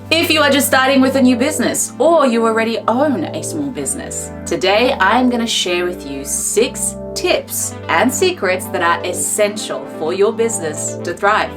If you are just starting with a new business or you already own a small business, today I'm going to share with you 6 tips and secrets that are essential for your business to thrive.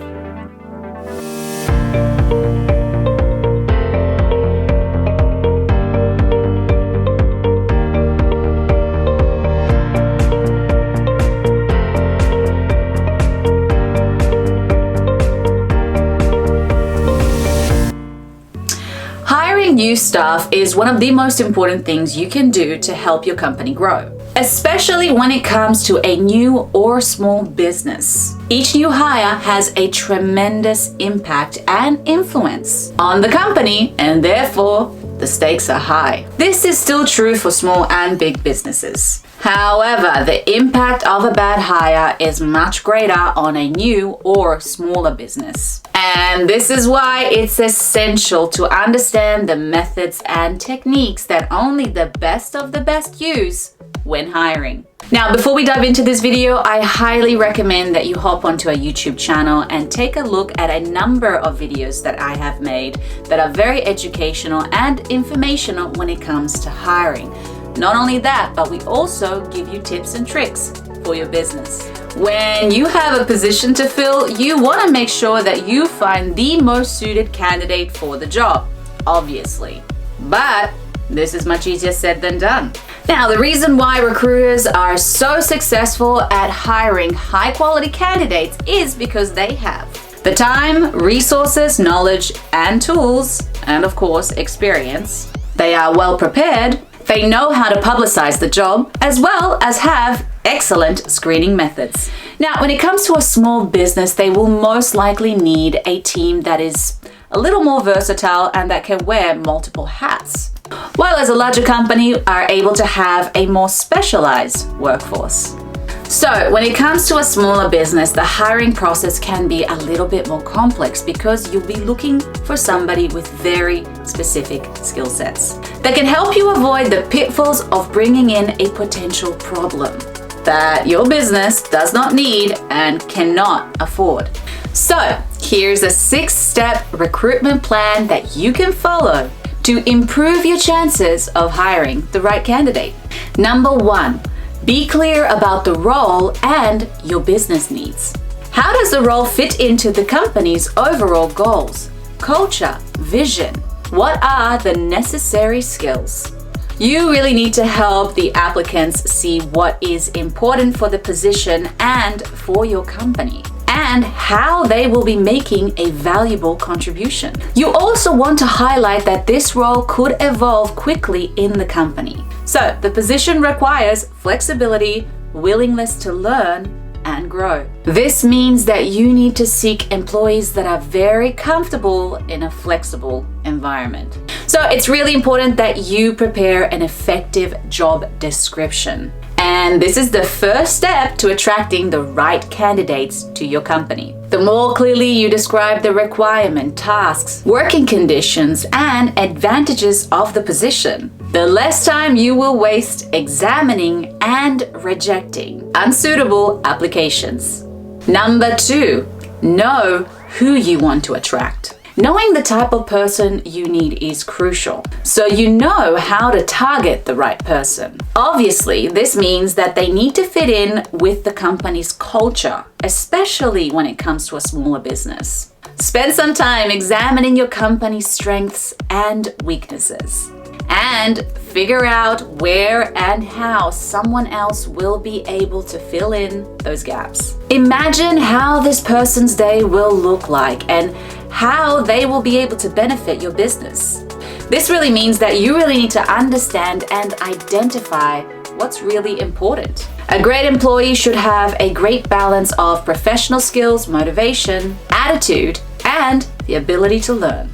Hiring new staff is one of the most important things you can do to help your company grow, especially when it comes to a new or small business. Each new hire has a tremendous impact and influence on the company, and therefore the stakes are high. This is still true for small and big businesses. However, the impact of a bad hire is much greater on a new or smaller business. And this is why it's essential to understand the methods and techniques that only the best of the best use when hiring. Now, before we dive into this video, I highly recommend that you hop onto our YouTube channel and take a look at a number of videos that I have made that are very educational and informational when it comes to hiring. Not only that, but we also give you tips and tricks for your business. When you have a position to fill, you want to make sure that you find the most suited candidate for the job, obviously. But this is much easier said than done. Now, the reason why recruiters are so successful at hiring high-quality candidates is because they have the time, resources, knowledge, and tools, and of course, experience. They are well prepared. They know how to publicize the job, as well as have excellent screening methods. Now, when it comes to a small business, they will most likely need a team that is a little more versatile and that can wear multiple hats, while as a larger company are able to have a more specialized workforce. So when it comes to a smaller business, the hiring process can be a little bit more complex because you'll be looking for somebody with very specific skill sets that can help you avoid the pitfalls of bringing in a potential problem that your business does not need and cannot afford. So here's a 6-step recruitment plan that you can follow to improve your chances of hiring the right candidate. Number 1, be clear about the role and your business needs. How does the role fit into the company's overall goals, culture, vision? What are the necessary skills? You really need to help the applicants see what is important for the position and for your company, and how they will be making a valuable contribution. You also want to highlight that this role could evolve quickly in the company. So the position requires flexibility, willingness to learn, and grow. This means that you need to seek employees that are very comfortable in a flexible environment. So it's really important that you prepare an effective job description. And this is the first step to attracting the right candidates to your company. The more clearly you describe the requirement, tasks, working conditions, and advantages of the position, the less time you will waste examining and rejecting unsuitable applications. Number 2, know who you want to attract. Knowing the type of person you need is crucial, so you know how to target the right person. Obviously, this means that they need to fit in with the company's culture, especially when it comes to a smaller business. Spend some time examining your company's strengths and weaknesses, and figure out where and how someone else will be able to fill in those gaps. Imagine how this person's day will look like and how they will be able to benefit your business. This really means that you really need to understand and identify what's really important. A great employee should have a great balance of professional skills, motivation, attitude, and the ability to learn.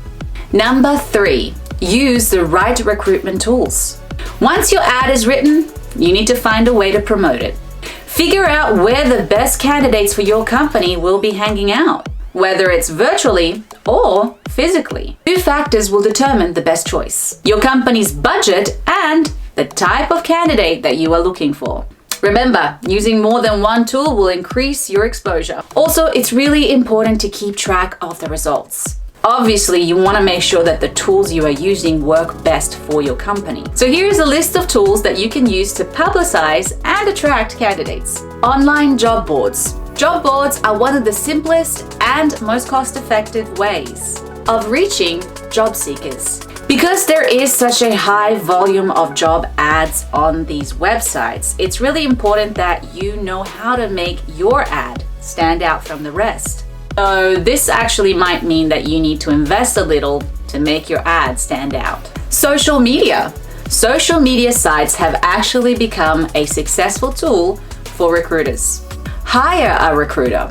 Number 3, use the right recruitment tools. Once your ad is written, you need to find a way to promote it. Figure out where the best candidates for your company will be hanging out, whether it's virtually or physically. 2 factors will determine the best choice: your company's budget and the type of candidate that you are looking for. Remember, using more than one tool will increase your exposure. Also, it's really important to keep track of the results. Obviously, you want to make sure that the tools you are using work best for your company. So here's a list of tools that you can use to publicize and attract candidates. Online job boards. Job boards are one of the simplest and most cost-effective ways of reaching job seekers. Because there is such a high volume of job ads on these websites, it's really important that you know how to make your ad stand out from the rest. So this actually might mean that you need to invest a little to make your ad stand out. Social media. Social media sites have actually become a successful tool for recruiters. Hire a recruiter.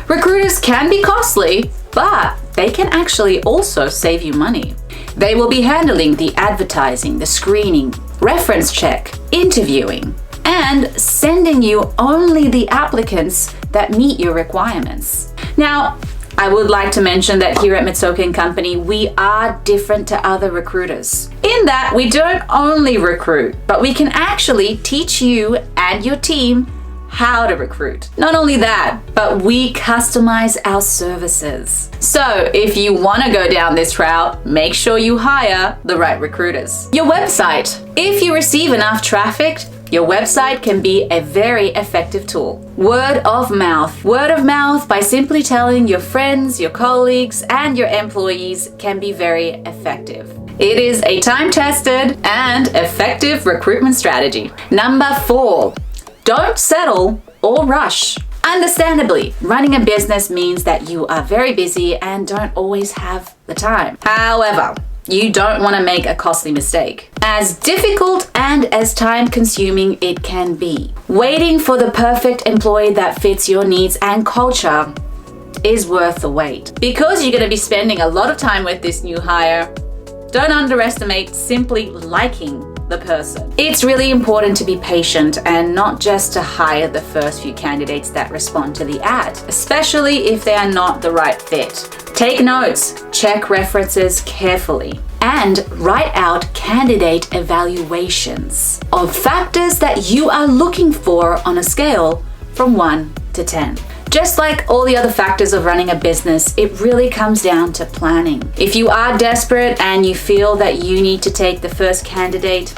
Recruiters can be costly, but they can actually also save you money. They will be handling the advertising, the screening, reference check, interviewing, and sending you only the applicants that meet your requirements. Now, I would like to mention that here at Mitsuoka Company, we are different to other recruiters in that we don't only recruit, but we can actually teach you and your team how to recruit. Not only that, but we customize our services. So if you want to go down this route, make sure you hire the right recruiters. Your website. If you receive enough traffic, your website can be a very effective tool. Word of mouth. Word of mouth by simply telling your friends, your colleagues, and your employees can be very effective. It is a time-tested and effective recruitment strategy. Number 4. Don't settle or rush. Understandably, running a business means that you are very busy and don't always have the time. However, you don't want to make a costly mistake. As difficult and as time-consuming it can be, waiting for the perfect employee that fits your needs and culture is worth the wait. Because you're going to be spending a lot of time with this new hire, don't underestimate simply liking the person. It's really important to be patient and not just to hire the first few candidates that respond to the ad, especially if they are not the right fit. Take notes, check references carefully, and write out candidate evaluations of factors that you are looking for on a scale from 1 to 10. Just like all the other factors of running a business, it really comes down to planning. If you are desperate and you feel that you need to take the first candidate,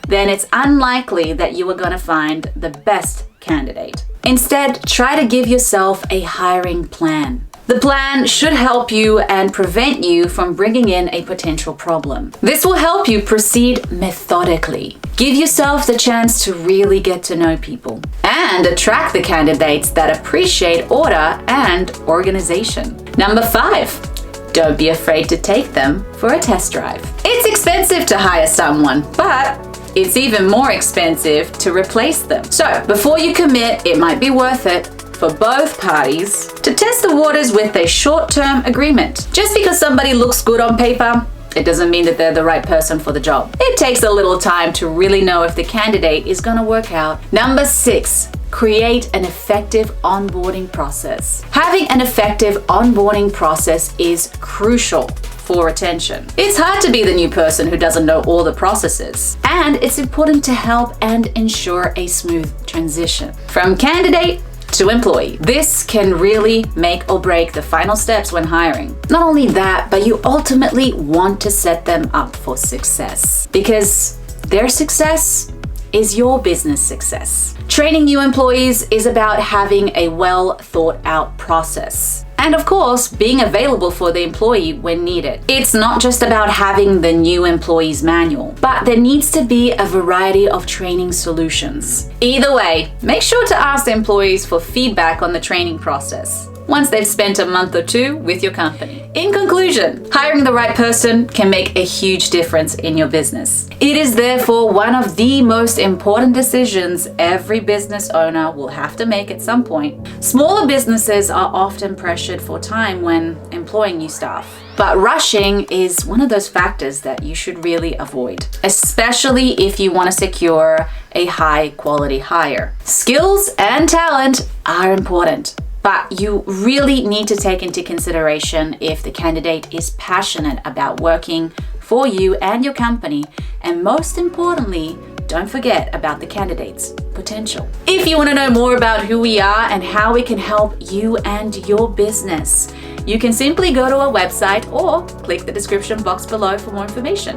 then it's unlikely that you are going to find the best candidate. Instead, try to give yourself a hiring plan. The plan should help you and prevent you from bringing in a potential problem. This will help you proceed methodically. Give yourself the chance to really get to know people and attract the candidates that appreciate order and organization. Number 5, don't be afraid to take them for a test drive. It's expensive to hire someone, but it's even more expensive to replace them. So before you commit, it might be worth it for both parties to test the waters with a short-term agreement. Just because somebody looks good on paper, it doesn't mean that they're the right person for the job. It takes a little time to really know if the candidate is going to work out. Number 6, create an effective onboarding process. Having an effective onboarding process is crucial for retention. It's hard to be the new person who doesn't know all the processes, and it's important to help and ensure a smooth transition from candidate to employee. This can really make or break the final steps when hiring. Not only that, but you ultimately want to set them up for success because their success is your business success. Training new employees is about having a well thought out process. And of course, being available for the employee when needed. It's not just about having the new employee's manual, but there needs to be a variety of training solutions. Either way, make sure to ask the employees for feedback on the training process once they've spent a month or 2 with your company. In conclusion, hiring the right person can make a huge difference in your business. It is therefore one of the most important decisions every business owner will have to make at some point. Smaller businesses are often pressured for time when employing new staff. But rushing is one of those factors that you should really avoid, especially if you want to secure a high quality hire. Skills and talent are important, but you really need to take into consideration if the candidate is passionate about working for you and your company, and most importantly, don't forget about the candidate's potential. If you want to know more about who we are and how we can help you and your business, You can simply go to our website or click the description box below for more information.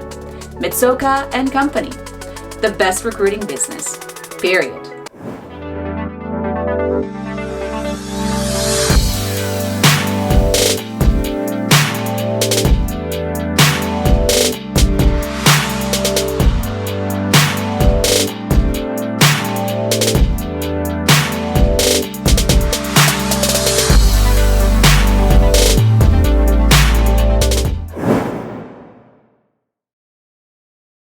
Mitsuoka Company, the best recruiting business, period.